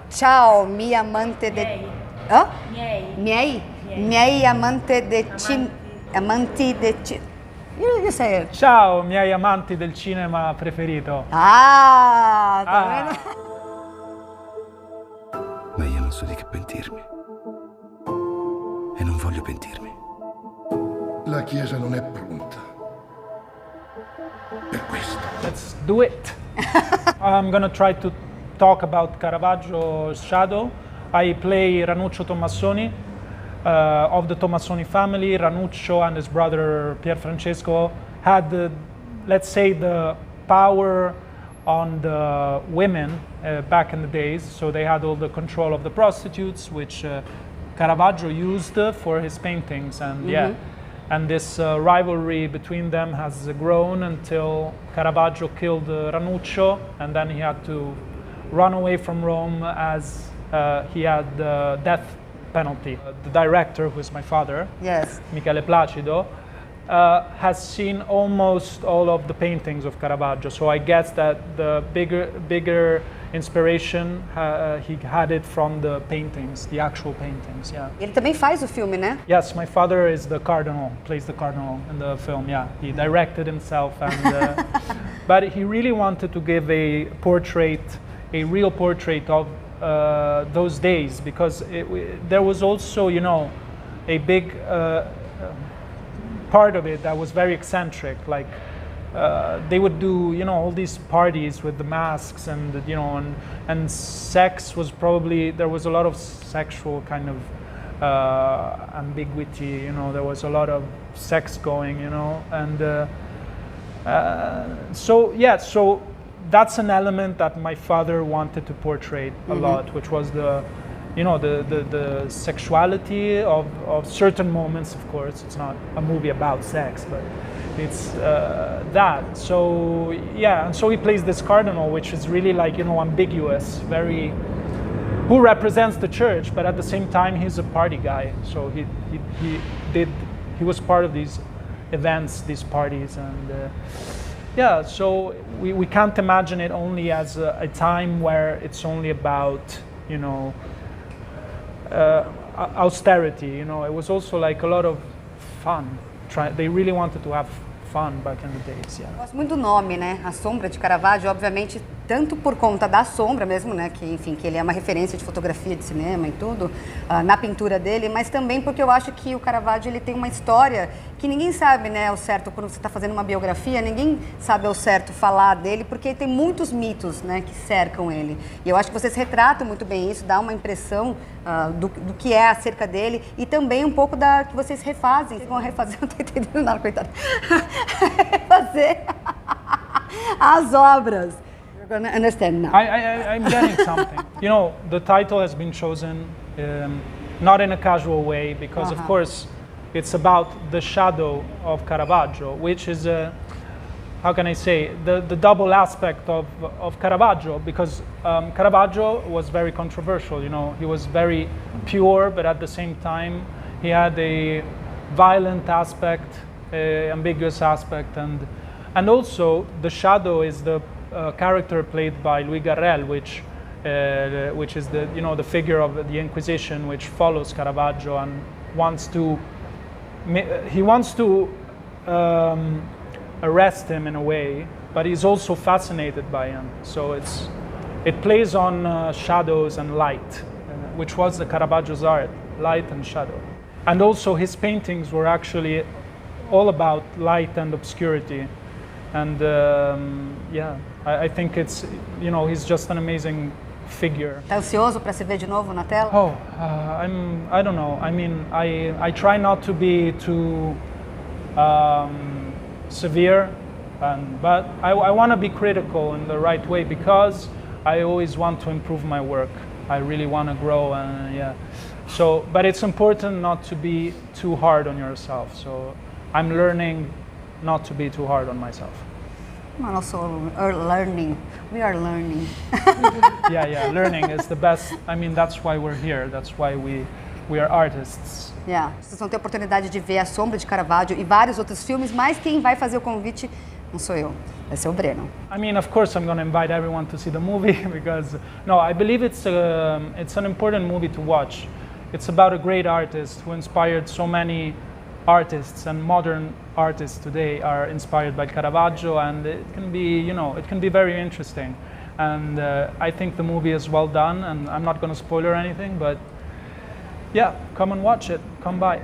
Ciao, mia amante de... Hã? Miei? Miei amante de amanti de You say it. Ciao, miei amanti del cinema preferito. Tá vendo? Ma io non so di che pentirmi. E non voglio pentirmi. La Chiesa non è pronta. Per questo. Let's do it. I'm gonna try to talk about Caravaggio's shadow. I play Ranuccio Tommasoni, of the Tommasoni family. Ranuccio and his brother Pier Francesco had, let's say, the power on the women back in the days. So they had all the control of the prostitutes, which Caravaggio used for his paintings. And and this rivalry between them has grown until Caravaggio killed Ranuccio, and then he had to run away from Rome as he had the death penalty. The director, who is my father, Yes. Michele Placido, has seen almost all of the paintings of Caravaggio. So I guess that the bigger inspiration, he had it from the paintings, the actual paintings, yeah. Ele também faz o filme, né? Yes, my father is the cardinal, plays the cardinal in the film, yeah. He directed himself, and but he really wanted to give a real portrait of those days, because there was also, you know, a big part of it that was very eccentric. Like they would do, you know, all these parties with the masks, and you know, and sex was probably, there was a lot of sexual kind of ambiguity. You know, there was a lot of sex going. You know, and so that's an element that my father wanted to portray a lot, which was the, you know, the sexuality of certain moments. Of course, it's not a movie about sex, but it's that. So yeah, and so he plays this cardinal, which is really like, you know, ambiguous, very, who represents the church, but at the same time he's a party guy. So he was part of these events, these parties, and yeah. So we can't imagine it only as a time where it's only about, you know, austerity. You know, it was also like a lot of fun. They really wanted to have fun back in the days, yeah. Eu gosto muito do nome, né? A Sombra de Caravaggio, obviamente, tanto por conta da sombra mesmo, né? Que, enfim, que ele é uma referência de fotografia, de cinema e tudo, na pintura dele, mas também porque eu acho que o Caravaggio, ele tem uma história que ninguém sabe, né, ao certo, quando você está fazendo uma biografia, ninguém sabe ao certo falar dele, porque tem muitos mitos, né, que cercam ele. E eu acho que vocês retratam muito bem isso, dá uma impressão do que é acerca dele, e também um pouco da que vocês refazem. Vocês vão refazer, não estou entendendo nada, coitado. Refazer as obras. You're going to understand now. I'm getting something. You know, the title has been chosen not in a casual way, because of course it's about the shadow of Caravaggio, which is how can I say, the double aspect of Caravaggio, because Caravaggio was very controversial. You know, he was very pure, but at the same time he had a violent aspect, ambiguous aspect, and also the shadow is the character played by Louis Garrel, which is the, you know, the figure of the Inquisition, which follows Caravaggio and wants to arrest him in a way, but he's also fascinated by him. So it plays on shadows and light, which was the Caravaggio's art, light and shadow. And also his paintings were actually all about light and obscurity. And yeah, I think it's, you know, he's just an amazing figure. Tá ansioso para se ver de novo na tela? Oh, I don't know. I mean, I try not to be too severe, but I want to be critical in the right way, because I always want to improve my work. I really want to grow, and yeah. So, but it's important not to be too hard on yourself. So I'm learning not to be too hard on myself. I'm also learning. We are learning. Yeah, learning is the best. I mean, that's why we're here. That's why we are artists. Yeah. Vocês vão ter a oportunidade de ver A Sombra de Caravaggio e vários outros filmes, mas quem vai fazer o convite não sou eu, vai ser o Brenno. I mean, of course, I'm going to invite everyone to see the movie because, no, I believe it's an important movie to watch. It's about a great artist who inspired so many artists, and modern artists today are inspired by Caravaggio, and it can be, you know, it can be very interesting. And I think the movie is well done, and I'm not going to spoil or anything, but yeah, come and watch it, come by.